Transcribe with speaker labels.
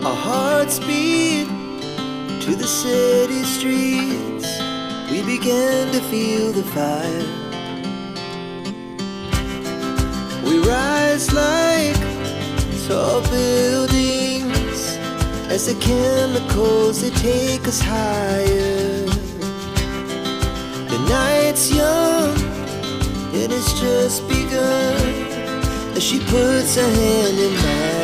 Speaker 1: Our hearts beat to the city streets. We began to feel the fire. We rise like tall buildings as the chemicals, they take us higher. The night's young and it's just begun as she puts her hand in mine.